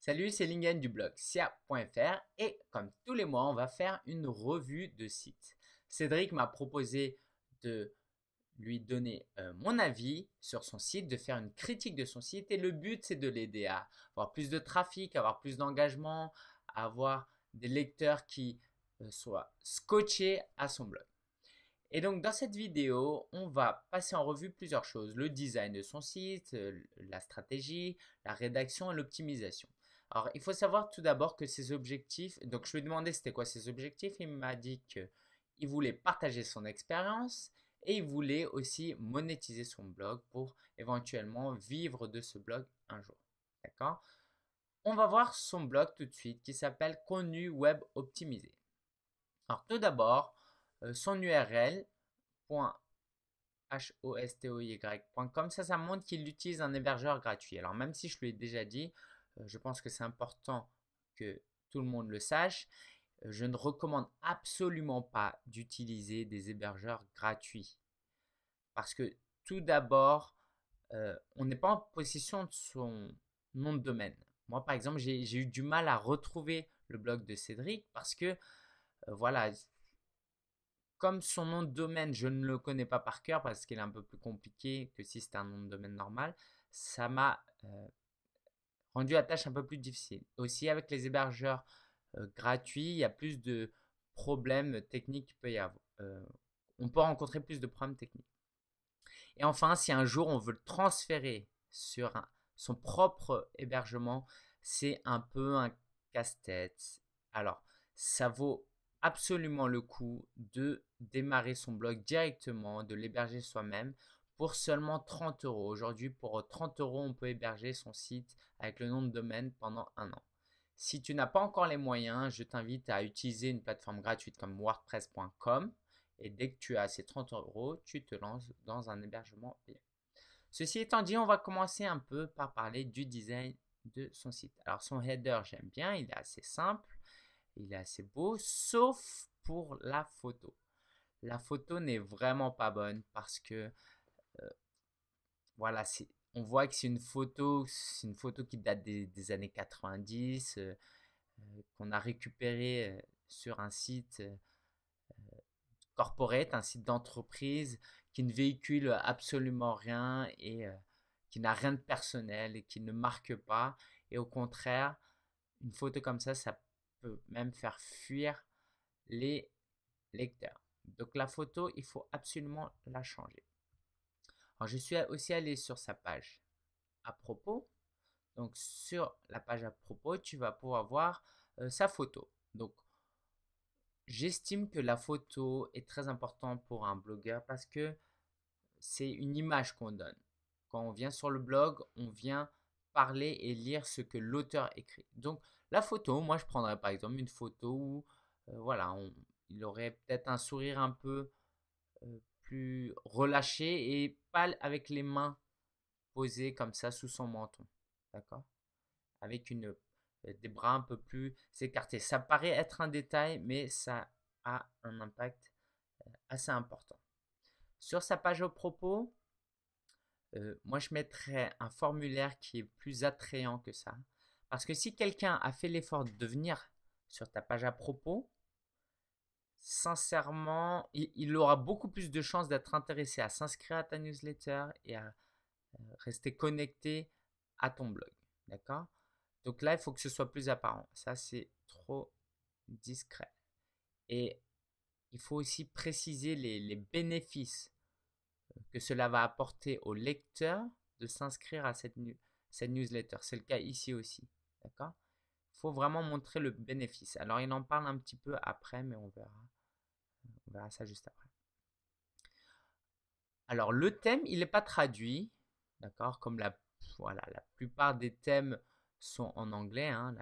Salut, c'est Lingen du blog sia.fr et comme tous les mois, on va faire une revue de site. Cédric m'a proposé de lui donner mon avis sur son site, de faire une critique de son site et le but c'est de l'aider à avoir plus de trafic, avoir plus d'engagement, avoir des lecteurs qui soient scotchés à son blog. Et donc dans cette vidéo, on va passer en revue plusieurs choses, le design de son site, la stratégie, la rédaction et l'optimisation. Alors il faut savoir tout d'abord que ses objectifs, donc je lui ai demandé c'était quoi ses objectifs, il m'a dit qu'il voulait partager son expérience et il voulait aussi monétiser son blog pour éventuellement vivre de ce blog un jour. D'accord? On va voir son blog tout de suite qui s'appelle Contenu Web Optimisé. Alors tout d'abord, son URL hostoy.com, ça montre qu'il utilise un hébergeur gratuit. Alors même si je lui ai déjà dit, je pense que c'est important que tout le monde le sache, je ne recommande absolument pas d'utiliser des hébergeurs gratuits. Parce que tout d'abord, on n'est pas en possession de son nom de domaine. Moi, par exemple, j'ai eu du mal à retrouver le blog de Cédric parce que, voilà, comme son nom de domaine, je ne le connais pas par cœur parce qu'il est un peu plus compliqué que si c'était un nom de domaine normal, ça m'a rendu la tâche un peu plus difficile. Aussi, avec les hébergeurs gratuits, il y a plus de problèmes techniques qu'il peut y avoir. On peut rencontrer plus de problèmes techniques. Et enfin, si un jour on veut le transférer sur son propre hébergement, c'est un peu un casse-tête. Alors, ça vaut absolument le coup de démarrer son blog directement, de l'héberger soi-même pour seulement 30 euros. Aujourd'hui, pour 30 euros, on peut héberger son site avec le nom de domaine pendant un an. Si tu n'as pas encore les moyens, je t'invite à utiliser une plateforme gratuite comme wordpress.com et dès que tu as ces 30 euros, tu te lances dans un hébergement payant. Ceci étant dit, on va commencer un peu par parler du design de son site. Alors son header, j'aime bien, il est assez simple, il est assez beau, sauf pour la photo. La photo n'est vraiment pas bonne parce que voilà, on voit que c'est une photo qui date des années 90, qu'on a récupérée sur un site corporate, un site d'entreprise qui ne véhicule absolument rien et qui n'a rien de personnel et qui ne marque pas. Et au contraire, une photo comme ça peut même faire fuir les lecteurs. Donc la photo, il faut absolument la changer. Alors je suis aussi allé sur sa page à propos. Donc sur la page à propos, tu vas pouvoir voir sa photo. Donc j'estime que la photo est très importante pour un blogueur parce que c'est une image qu'on donne. Quand on vient sur le blog, on vient parler et lire ce que l'auteur écrit. Donc la photo, moi je prendrais par exemple une photo où voilà, il aurait peut-être un sourire un peu plus relâché et pas avec les mains posées comme ça sous son menton. D'accord? Avec des bras un peu plus écartés. Ça paraît être un détail, mais ça a un impact assez important. Sur sa page au propos, moi je mettrais un formulaire qui est plus attrayant que ça. Parce que si quelqu'un a fait l'effort de venir sur ta page à propos, sincèrement, il aura beaucoup plus de chances d'être intéressé à s'inscrire à ta newsletter et à rester connecté à ton blog. D'accord? Donc là, il faut que ce soit plus apparent. Ça, c'est trop discret. Et il faut aussi préciser les bénéfices que cela va apporter au lecteur de s'inscrire à cette newsletter. C'est le cas ici aussi. D'accord? Il faut vraiment montrer le bénéfice. Alors, il en parle un petit peu après, mais on verra. On verra ça juste après. Alors, le thème, il n'est pas traduit. D'accord? Comme voilà, la plupart des thèmes sont en anglais, hein,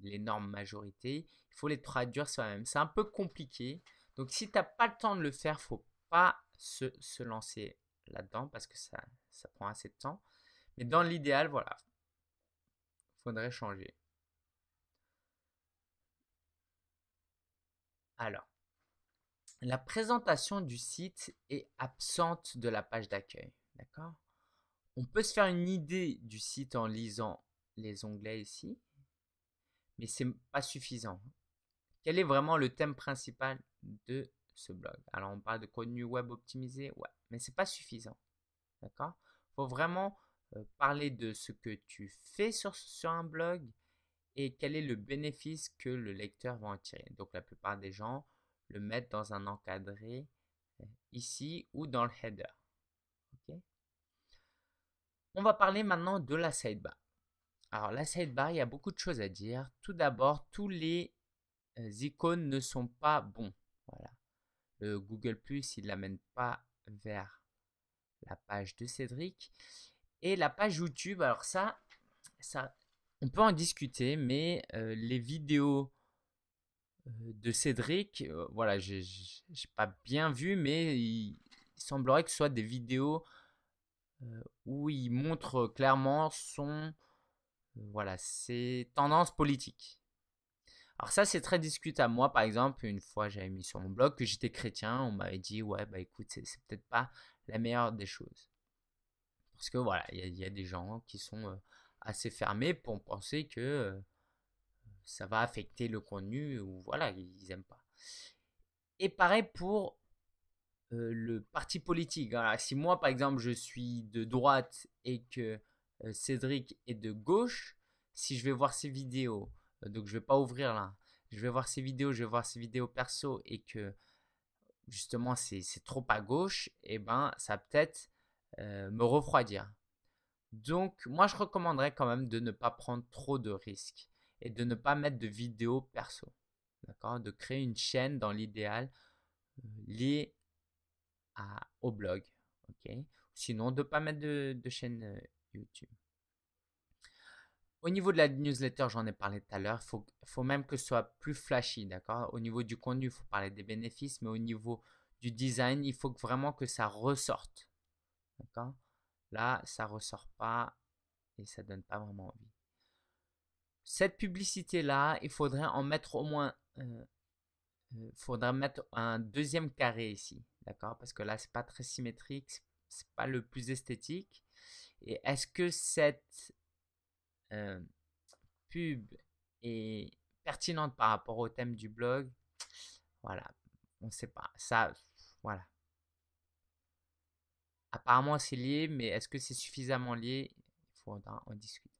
l'énorme majorité. Il faut les traduire soi-même. C'est un peu compliqué. Donc, si tu n'as pas le temps de le faire, il ne faut pas se lancer là-dedans parce que ça prend assez de temps. Mais dans l'idéal, voilà, il faudrait changer. Alors, la présentation du site est absente de la page d'accueil. D'accord? On peut se faire une idée du site en lisant les onglets ici. mais c'est pas suffisant. Quel est vraiment le thème principal de ce blog? Alors, on parle de contenu web optimisé, ouais, mais c'est pas suffisant. D'accord? Il faut vraiment parler de ce que tu fais sur un blog et quel est le bénéfice que le lecteur va en tirer. Donc, la plupart des gens le mettent dans un encadré ici ou dans le header. Ok. On va parler maintenant de la sidebar. Alors, la sidebar, il y a beaucoup de choses à dire. Tout d'abord, tous les icônes ne sont pas bons. Voilà. Le Google+, il ne l'amène pas vers la page de Cédric. Et la page YouTube, alors ça on peut en discuter, mais les vidéos de Cédric, voilà, j'ai pas bien vu, mais il semblerait que ce soit des vidéos où il montre clairement voilà, ses tendances politiques. Alors ça, c'est très discutable. Moi, par exemple, une fois, j'avais mis sur mon blog que j'étais chrétien. On m'avait dit, ouais, bah écoute, c'est peut-être pas la meilleure des choses. Parce que voilà, il y a des gens qui sont assez fermés pour penser que ça va affecter le contenu ou voilà, ils aiment pas. Et pareil pour le parti politique. Voilà, si moi, par exemple, je suis de droite et que Cédric est de gauche, si je vais voir ses vidéos, donc je vais pas ouvrir là, je vais voir ses vidéos, je vais voir ses vidéos perso et que justement c'est trop à gauche, et ben ça peut-être me refroidir. Donc moi je recommanderais quand même de ne pas prendre trop de risques et de ne pas mettre de vidéos perso. D'accord? De créer une chaîne dans l'idéal liée au blog. Ok? Sinon de ne pas mettre de chaîne YouTube. Au niveau de la newsletter, j'en ai parlé tout à l'heure, faut même que ce soit plus flashy, d'accord? Au niveau du contenu, il faut parler des bénéfices, mais au niveau du design, il faut vraiment que ça ressorte, d'accord? Là, ça ressort pas et ça donne pas vraiment envie. Cette publicité-là, il faudrait en mettre au moins, faudrait mettre un deuxième carré ici, d'accord? Parce que là, c'est pas très symétrique, c'est pas le plus esthétique. Et est-ce que cette pub est pertinente par rapport au thème du blog? Voilà, on ne sait pas. Ça, voilà. Apparemment, c'est lié, mais est-ce que c'est suffisamment lié? Il faudra en discuter.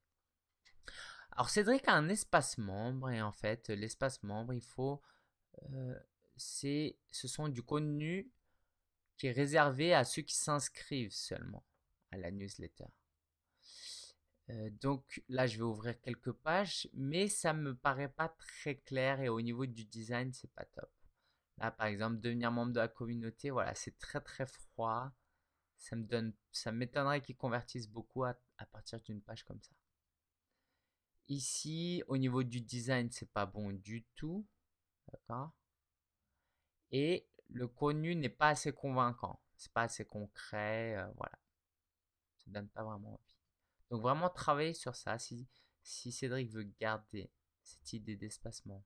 Alors, Cédric a un espace membre, et en fait, l'espace membre, euh, ce sont du contenu qui est réservé à ceux qui s'inscrivent seulement à la newsletter. Donc là, je vais ouvrir quelques pages, mais ça me paraît pas très clair et au niveau du design, c'est pas top. Là, par exemple, devenir membre de la communauté, voilà, c'est très très froid. Ça m'étonnerait qu'ils convertissent beaucoup à partir d'une page comme ça. Ici, au niveau du design, c'est pas bon du tout, d'accord? Et le contenu n'est pas assez convaincant, c'est pas assez concret, voilà, ça donne pas vraiment envie. Donc vraiment travailler sur ça si Cédric veut garder cette idée d'espacement.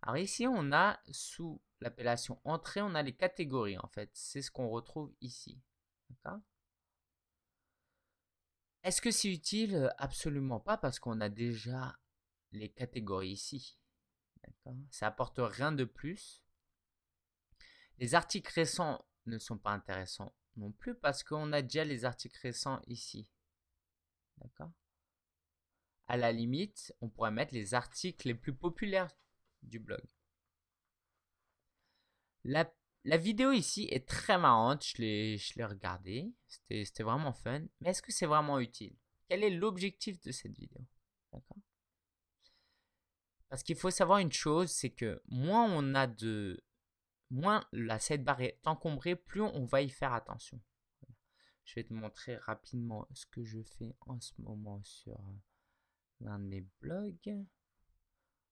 Alors ici, on a sous l'appellation entrée, on a les catégories en fait. C'est ce qu'on retrouve ici. D'accord? Est-ce que c'est utile? Absolument pas parce qu'on a déjà les catégories ici. D'accord? Ça apporte rien de plus. Les articles récents ne sont pas intéressants non plus parce qu'on a déjà les articles récents ici. D'accord? À la limite, on pourrait mettre les articles les plus populaires du blog. La vidéo ici est très marrante, je l'ai regardée, c'était vraiment fun, mais est-ce que c'est vraiment utile? Quel est l'objectif de cette vidéo? D'accord? Parce qu'il faut savoir une chose, c'est que moins la sidebar est encombrée, plus on va y faire attention. Je vais te montrer rapidement ce que je fais en ce moment sur l'un de mes blogs.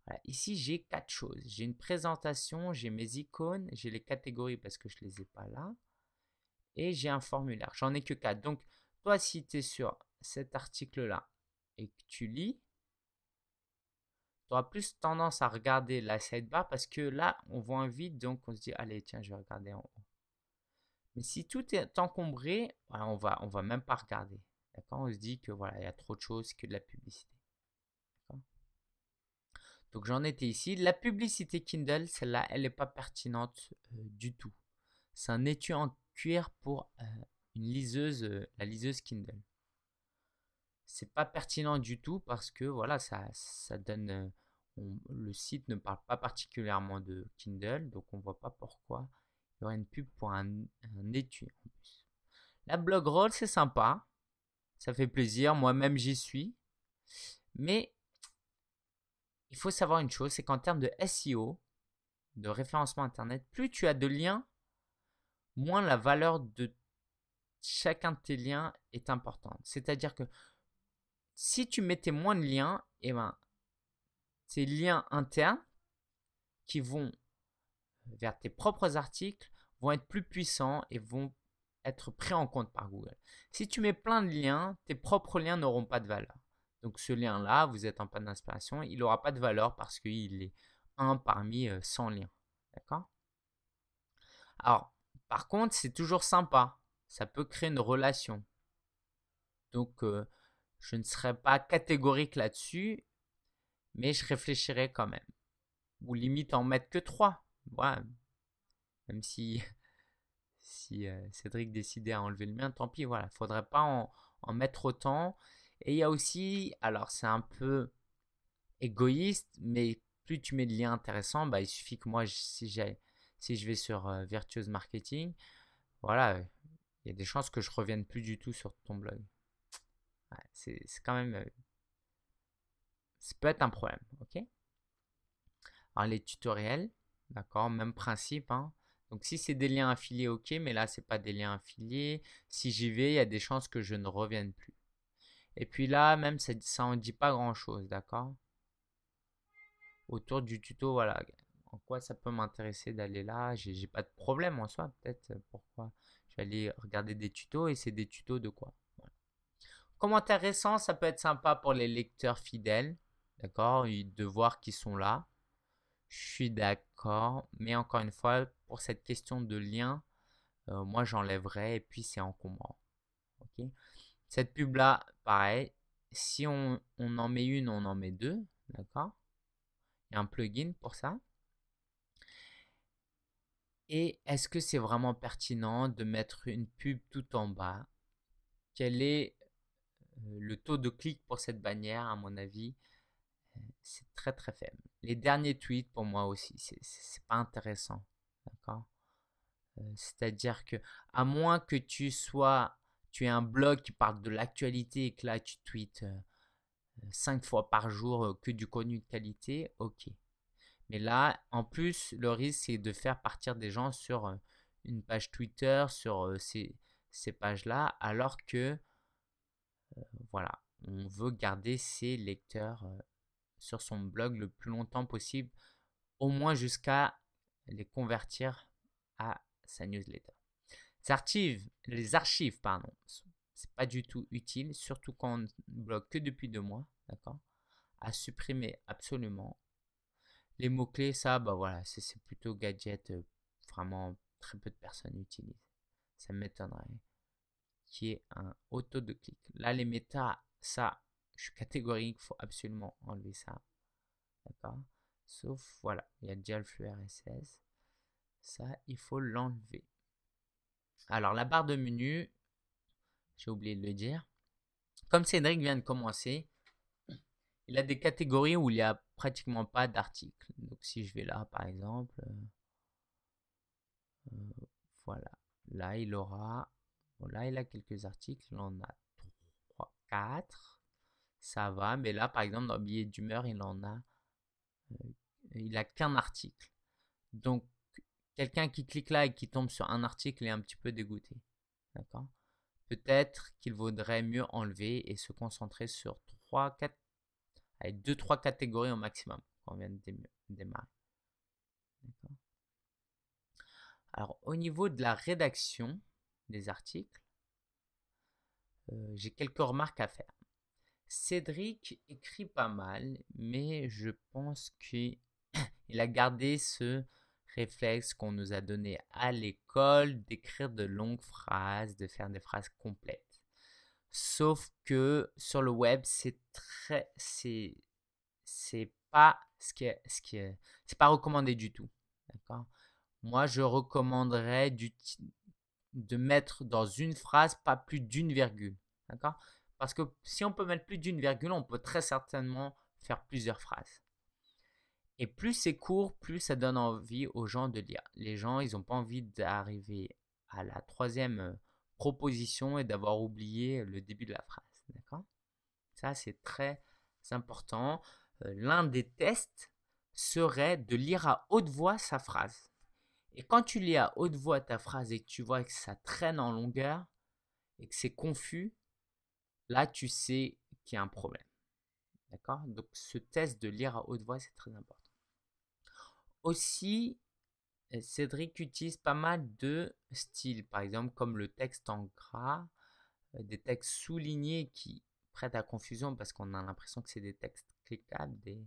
Voilà, ici, j'ai 4 choses. J'ai une présentation, j'ai mes icônes, j'ai les catégories parce que je ne les ai pas là. Et j'ai un formulaire. J'en ai que 4. Donc, toi, si tu es sur cet article-là et que tu lis, tu auras plus tendance à regarder la sidebar parce que là, on voit un vide, donc on se dit, allez, tiens, je vais regarder en haut. Mais si tout est encombré, voilà, on va même pas regarder. D'accord? On se dit que voilà, il y a trop de choses que de la publicité. Donc j'en étais ici. La publicité Kindle, celle-là, elle n'est pas pertinente du tout. C'est un étui en cuir pour une liseuse, la liseuse Kindle. C'est pas pertinent du tout parce que voilà, ça donne. Le site ne parle pas particulièrement de Kindle, donc on voit pas pourquoi il y aurait une pub pour un étui en plus. La blog roll, c'est sympa, ça fait plaisir, moi-même j'y suis. Mais il faut savoir une chose, c'est qu'en termes de SEO, de référencement internet, plus tu as de liens, moins la valeur de chacun de tes liens est importante. C'est-à-dire que si tu mettais moins de liens, eh ben, tes liens internes qui vont vers tes propres articles vont être plus puissants et vont être pris en compte par Google. Si tu mets plein de liens, tes propres liens n'auront pas de valeur. Donc ce lien-là, vous êtes en panne d'inspiration, il n'aura pas de valeur parce qu'il est un parmi 100 liens. D'accord? Alors, par contre, c'est toujours sympa. Ça peut créer une relation. Donc, je ne serais pas catégorique là-dessus, mais je réfléchirais quand même. Ou limite en mettre que 3. Ouais. Même si Cédric décidait à enlever le mien, tant pis, voilà. Il ne faudrait pas en mettre autant. Et il y a aussi, alors c'est un peu égoïste, mais plus tu mets de liens intéressants, bah, il suffit que moi, si je vais sur Virtuose Marketing, voilà, il y a des chances que je revienne plus du tout sur ton blog. Ouais, c'est quand même, ça peut être un problème, ok? Alors les tutoriels, d'accord, même principe, hein. Donc si c'est des liens affiliés, ok, mais là c'est pas des liens affiliés. Si j'y vais, il y a des chances que je ne revienne plus. Et puis là, même ça en dit pas grand chose, d'accord? Autour du tuto, voilà, en quoi ça peut m'intéresser d'aller là? J'ai pas de problème en soi, peut-être pourquoi je vais aller regarder des tutos et c'est des tutos de quoi? Voilà. Commentaires récents, ça peut être sympa pour les lecteurs fidèles, d'accord, de voir qu'ils sont là. Je suis d'accord, mais encore une fois, pour cette question de lien, moi j'enlèverais et puis c'est encombrant. Ok. Cette pub là, pareil, si on en met une, on en met deux, d'accord? Il y a un plugin pour ça. Et est-ce que c'est vraiment pertinent de mettre une pub tout en bas? Quel est le taux de clic pour cette bannière? À mon avis, c'est très très faible. Les derniers tweets pour moi aussi, c'est pas intéressant, d'accord? C'est-à-dire que à moins que tu aies un blog qui parle de l'actualité et que là tu tweets 5 fois par jour que du contenu de qualité, ok. Mais là, en plus, le risque, c'est de faire partir des gens sur une page Twitter, sur ces pages-là, alors que, voilà, on veut garder ses lecteurs sur son blog le plus longtemps possible, au moins jusqu'à les convertir à sa newsletter. Les archives, pardon, c'est pas du tout utile, surtout quand on bloque que depuis 2 mois, d'accord? À supprimer absolument. Les mots-clés, ça, bah voilà, c'est plutôt gadget, vraiment très peu de personnes utilisent. Ça m'étonnerait qu'il y ait un auto de clic. Là, les méta, ça, je suis catégorique, il faut absolument enlever ça. D'accord? Sauf, voilà, il y a déjà le flux RSS. Ça, il faut l'enlever. Alors, la barre de menu, j'ai oublié de le dire. Comme Cédric vient de commencer, il a des catégories où il n'y a pratiquement pas d'articles. Donc, si je vais là, par exemple, voilà. Là, il aura. Bon, là, il a quelques articles. Il en a 3, 4. Ça va. Mais là, par exemple, dans le billet d'humeur, il en a. Il a qu'un article. Donc, quelqu'un qui clique là et qui tombe sur un article est un petit peu dégoûté. D'accord? Peut-être qu'il vaudrait mieux enlever et se concentrer sur 3, 4. Avec 2-3 catégories au maximum quand on vient de démarrer. D'accord? Alors, au niveau de la rédaction des articles, j'ai quelques remarques à faire. Cédric écrit pas mal, mais je pense qu'il a gardé ce réflexe qu'on nous a donné à l'école d'écrire de longues phrases, de faire des phrases complètes. Sauf que sur le web, c'est pas c'est pas recommandé du tout. D'accord? Moi, je recommanderais de mettre dans une phrase pas plus d'une virgule. D'accord? Parce que si on peut mettre plus d'une virgule, on peut très certainement faire plusieurs phrases. Et plus c'est court, plus ça donne envie aux gens de lire. Les gens, ils n'ont pas envie d'arriver à la troisième proposition et d'avoir oublié le début de la phrase. D'accord? Ça, c'est très important. L'un des tests serait de lire à haute voix sa phrase. Et quand tu lis à haute voix ta phrase et que tu vois que ça traîne en longueur et que c'est confus, là, tu sais qu'il y a un problème. D'accord? Donc, ce test de lire à haute voix, c'est très important. Aussi, Cédric utilise pas mal de styles, par exemple comme le texte en gras, des textes soulignés qui prêtent à confusion parce qu'on a l'impression que c'est des textes cliquables, des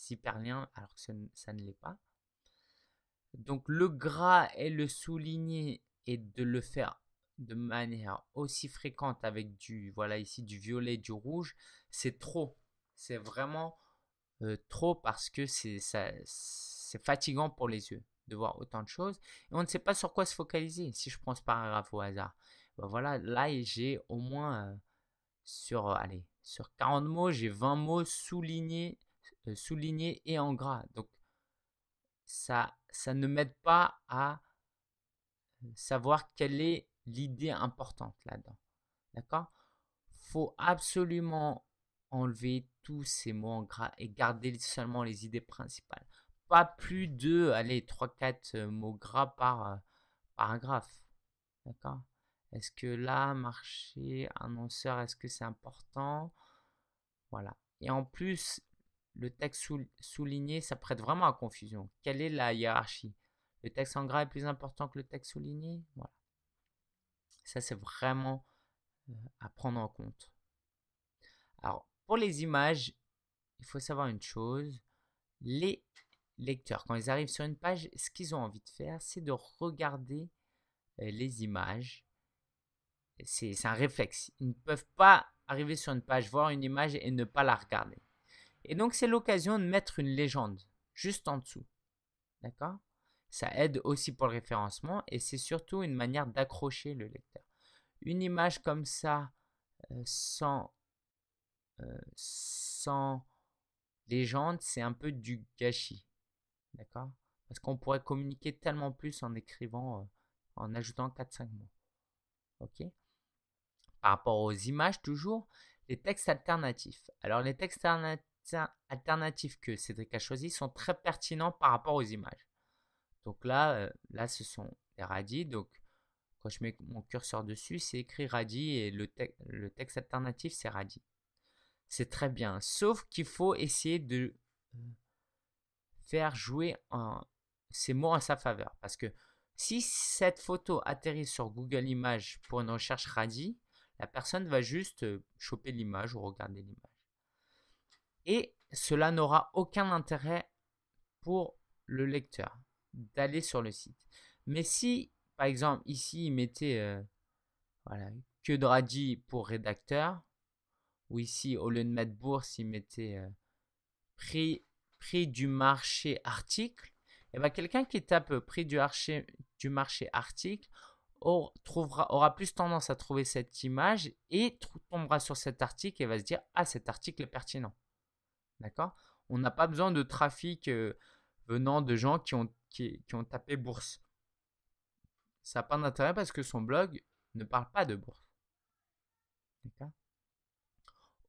hyperliens, alors que ça ne l'est pas. Donc le gras et le souligné et de le faire de manière aussi fréquente avec voilà ici du violet, du rouge, c'est trop. C'est vraiment trop parce que c'est fatigant pour les yeux de voir autant de choses et on ne sait pas sur quoi se focaliser. Si je prends ce paragraphe au hasard, ben voilà, là j'ai au moins sur 40 mots, j'ai 20 mots soulignés et en gras. Donc ça ne m'aide pas à savoir quelle est l'idée importante là-dedans. D'accord? Faut absolument enlever tous ces mots en gras et garder seulement les idées principales. Pas plus de, allez, 3-4 mots gras par paragraphe. D'accord? Est-ce que là, marché, annonceur, est-ce que c'est important? Voilà. Et en plus, le texte souligné, ça prête vraiment à confusion. Quelle est la hiérarchie? Le texte en gras est plus important que le texte souligné? Voilà. Ça, c'est vraiment à prendre en compte. Alors, pour les images, il faut savoir une chose. Les lecteurs, quand ils arrivent sur une page, ce qu'ils ont envie de faire, c'est de regarder les images. C'est un réflexe. Ils ne peuvent pas arriver sur une page, voir une image et ne pas la regarder. Et donc, c'est l'occasion de mettre une légende juste en dessous. D'accord? Ça aide aussi pour le référencement et c'est surtout une manière d'accrocher le lecteur. Une image comme ça, sans légende, c'est un peu du gâchis. D'accord? Parce qu'on pourrait communiquer tellement plus en écrivant, en ajoutant 4-5 mots. Ok? Par rapport aux images, toujours, les textes alternatifs. Alors, les textes alternatifs que Cédric a choisis sont très pertinents par rapport aux images. Donc là, ce sont les radis. Donc, quand je mets mon curseur dessus, c'est écrit radis et le texte alternatif, c'est radis. C'est très bien, sauf qu'il faut essayer de faire jouer ces mots en sa faveur. Parce que si cette photo atterrit sur Google Images pour une recherche radis, la personne va juste choper l'image ou regarder l'image. Et cela n'aura aucun intérêt pour le lecteur d'aller sur le site. Mais si, par exemple, ici, il mettait voilà, que de radis pour rédacteur, ou ici, au lieu de mettre bourse, il mettait prix du marché article, et bien quelqu'un qui tape prix du marché article aura plus tendance à trouver cette image et tombera sur cet article et va se dire ah, cet article est pertinent. D'accord? On n'a pas besoin de trafic venant de gens qui ont tapé bourse. Ça n'a pas d'intérêt parce que son blog ne parle pas de bourse. D'accord?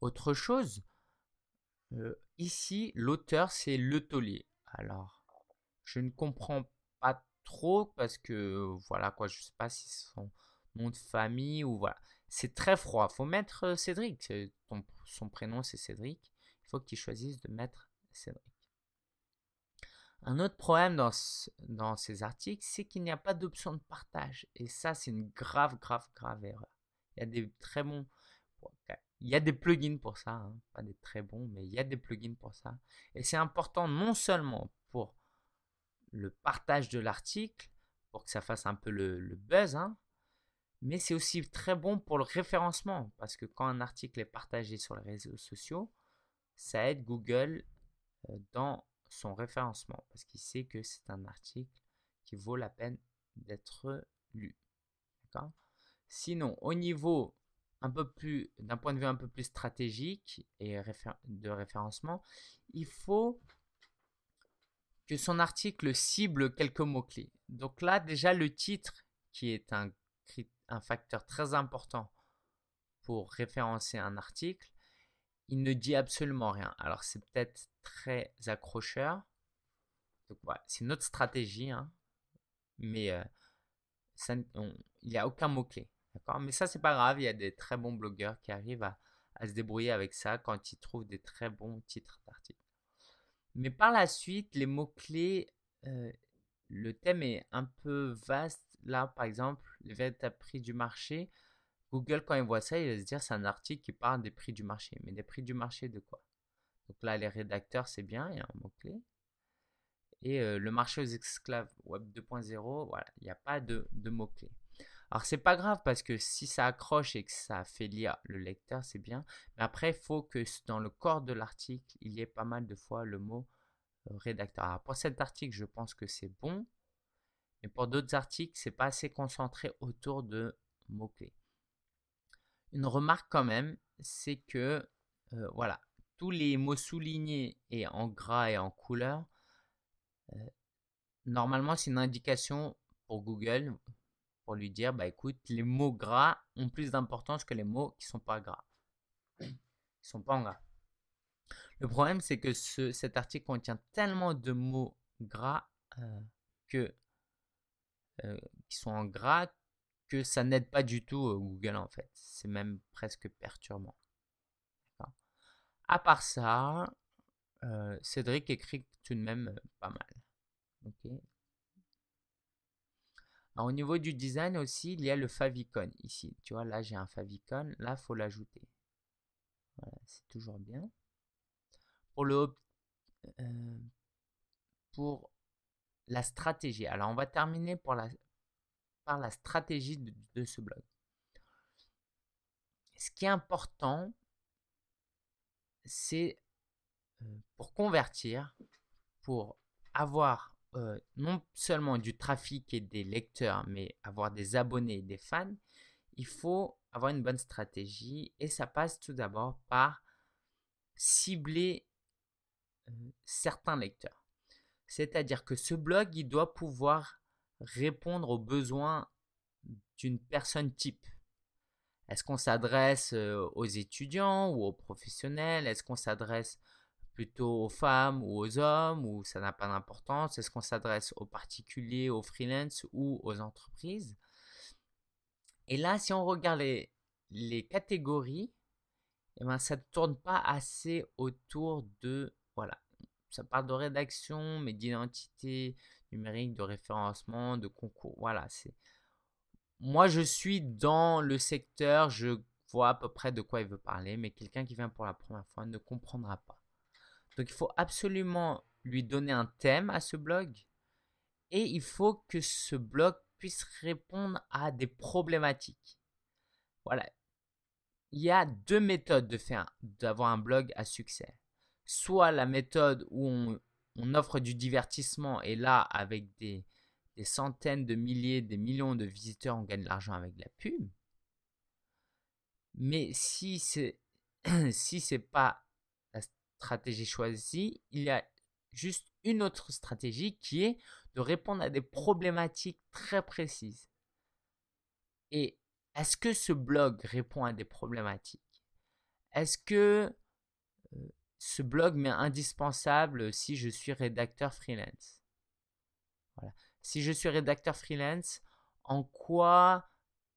Autre chose, ici, l'auteur, c'est Le Taulier. Alors, je ne comprends pas trop parce que, voilà quoi, je ne sais pas si c'est son nom de famille ou voilà. C'est très froid. Il faut mettre Cédric. Son prénom, c'est Cédric. Il faut qu'il choisisse de mettre Cédric. Un autre problème dans ces articles, c'est qu'il n'y a pas d'option de partage. Et ça, c'est une grave erreur. Il y a des très bons... Il y a des plugins pour ça, hein, pas des très bons, mais il y a des plugins pour ça. Et c'est important non seulement pour le partage de l'article, pour que ça fasse un peu le buzz, hein, mais c'est aussi très bon pour le référencement, parce que quand un article est partagé sur les réseaux sociaux, ça aide Google dans son référencement parce qu'il sait que c'est un article qui vaut la peine d'être lu. D'accord ? Sinon, au niveau d'un point de vue un peu plus stratégique et de référencement, il faut que son article cible quelques mots-clés. Donc là, déjà, le titre, qui est un facteur très important pour référencer un article, il ne dit absolument rien. Alors, c'est peut-être très accrocheur. Donc, voilà, c'est notre stratégie, hein, mais il n'y a aucun mot-clé. D'accord ? Mais ça, c'est pas grave. Il y a des très bons blogueurs qui arrivent à se débrouiller avec ça quand ils trouvent des très bons titres d'articles. Mais par la suite, les mots-clés, le thème est un peu vaste. Là, par exemple, les véritables prix du marché. Google, quand il voit ça, il va se dire c'est un article qui parle des prix du marché. Mais des prix du marché de quoi? Donc là, les rédacteurs, c'est bien, il y a un mot-clé. Et le marché aux esclaves Web 2.0, voilà, il n'y a pas de mots-clés. Alors, c'est pas grave parce que si ça accroche et que ça fait lire le lecteur, c'est bien. Mais après, il faut que dans le corps de l'article, il y ait pas mal de fois le mot rédacteur. Alors, pour cet article, je pense que c'est bon. Mais pour d'autres articles, c'est pas assez concentré autour de mots-clés. Une remarque quand même, c'est que voilà, tous les mots soulignés et en gras et en couleur, normalement, c'est une indication pour Google pour lui dire, bah écoute, les mots gras ont plus d'importance que les mots qui sont pas gras, qui sont pas en gras. Le problème, c'est que cet article contient tellement de mots gras que qui sont en gras que ça n'aide pas du tout Google en fait. C'est même presque perturbant. À part ça, Cédric écrit tout de même pas mal. Okay. Alors, au niveau du design aussi, il y a le favicon ici. Tu vois, là j'ai un favicon, là il faut l'ajouter. Voilà, c'est toujours bien. Pour la stratégie. Alors, on va terminer par la stratégie de ce blog. Ce qui est important, c'est pour convertir, pour avoir non seulement du trafic et des lecteurs, mais avoir des abonnés et des fans, il faut avoir une bonne stratégie et ça passe tout d'abord par cibler certains lecteurs. C'est-à-dire que ce blog, il doit pouvoir répondre aux besoins d'une personne type. Est-ce qu'on s'adresse aux étudiants ou aux professionnels? Est-ce qu'on s'adresse plutôt aux femmes ou aux hommes ou ça n'a pas d'importance? Est-ce qu'on s'adresse aux particuliers, aux freelance ou aux entreprises? Et là, si on regarde les catégories, eh ben, ça ne tourne pas assez autour de, voilà, ça parle de rédaction, mais d'identité numérique, de référencement, de concours. Voilà, moi, je suis dans le secteur, je vois à peu près de quoi il veut parler, mais quelqu'un qui vient pour la première fois ne comprendra pas. Donc, il faut absolument lui donner un thème à ce blog et il faut que ce blog puisse répondre à des problématiques. Voilà. Il y a deux méthodes d'avoir un blog à succès. Soit la méthode où on offre du divertissement et là, avec des centaines de milliers, des millions de visiteurs, on gagne de l'argent avec de la pub. Mais si c'est pas la stratégie choisie, il y a juste une autre stratégie qui est de répondre à des problématiques très précises. Et est-ce que ce blog répond à des problématiques? Est-ce que ce blog m'est indispensable si je suis rédacteur freelance? Voilà. Si je suis rédacteur freelance, en quoi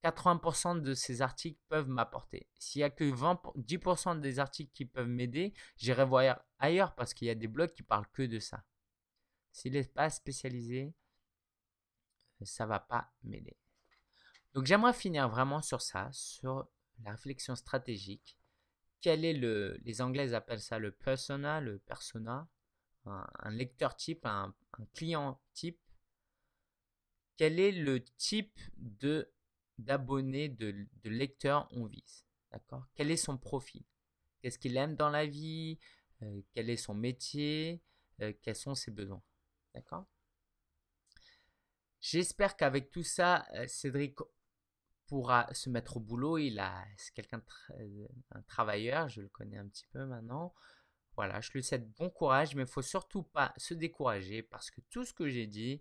80% de ces articles peuvent m'apporter? S'il n'y a que 10% des articles qui peuvent m'aider, j'irai voir ailleurs parce qu'il y a des blogs qui parlent que de ça. S'il n'est pas spécialisé, ça ne va pas m'aider. Donc j'aimerais finir vraiment sur ça, sur la réflexion stratégique. Quel est les Anglais appellent ça le persona, un lecteur type, un client type. Quel est le type d'abonné, de lecteur on vise? D'accord? Quel est son profil? Qu'est-ce qu'il aime dans la vie? quel est son métier, quels sont ses besoins. D'accord? J'espère qu'avec tout ça, Cédric pourra se mettre au boulot. C'est quelqu'un un travailleur, je le connais un petit peu maintenant. Voilà, je lui souhaite bon courage, mais il faut surtout pas se décourager parce que tout ce que j'ai dit,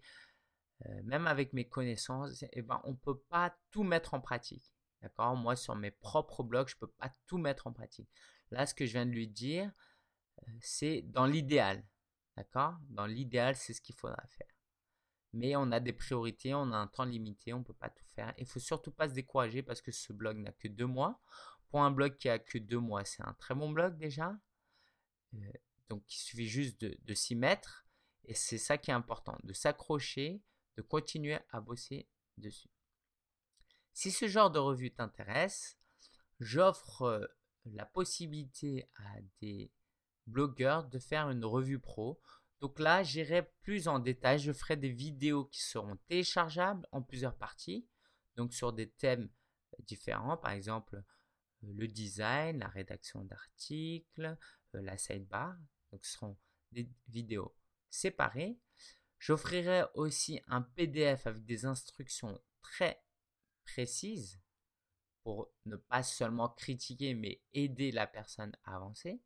même avec mes connaissances, eh ben, on ne peut pas tout mettre en pratique. D'accord? Moi, sur mes propres blogs, je ne peux pas tout mettre en pratique. Là, ce que je viens de lui dire, c'est dans l'idéal. D'accord? Dans l'idéal, c'est ce qu'il faudra faire. Mais on a des priorités, on a un temps limité, on ne peut pas tout faire. Il ne faut surtout pas se décourager parce que ce blog n'a que 2 mois. Pour un blog qui a que 2 mois, c'est un très bon blog déjà. Donc, il suffit juste de s'y mettre. Et c'est ça qui est important, de s'accrocher, de continuer à bosser dessus. Si ce genre de revue t'intéresse, j'offre la possibilité à des blogueurs de faire une revue pro. Donc là, j'irai plus en détail. Je ferai des vidéos qui seront téléchargeables en plusieurs parties. Donc sur des thèmes différents, par exemple le design, la rédaction d'articles, la sidebar. Donc ce seront des vidéos séparées. J'offrirai aussi un PDF avec des instructions très précises pour ne pas seulement critiquer, mais aider la personne à avancer.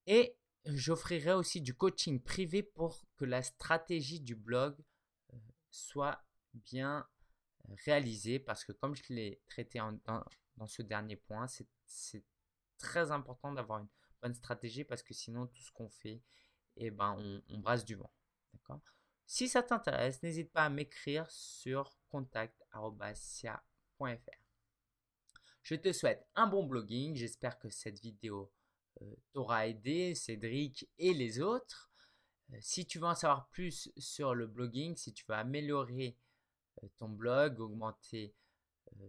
Et j'offrirai aussi du coaching privé pour que la stratégie du blog soit bien réalisée, parce que comme je l'ai traité dans ce dernier point, c'est très important d'avoir une bonne stratégie, parce que sinon tout ce qu'on fait, eh ben, on brasse du vent. D'accord? Si ça t'intéresse, n'hésite pas à m'écrire sur contact@sia.fr. Je te souhaite un bon blogging. J'espère que cette vidéo t'aura aidé, Cédric et les autres. Si tu veux en savoir plus sur le blogging, si tu veux améliorer ton blog, augmenter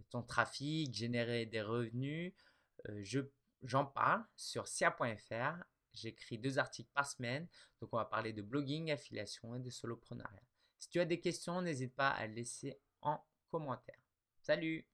ton trafic, générer des revenus, j'en parle sur sia.fr. J'écris 2 articles par semaine. Donc, on va parler de blogging, affiliation et de soloprenariat. Si tu as des questions, n'hésite pas à laisser en commentaire. Salut!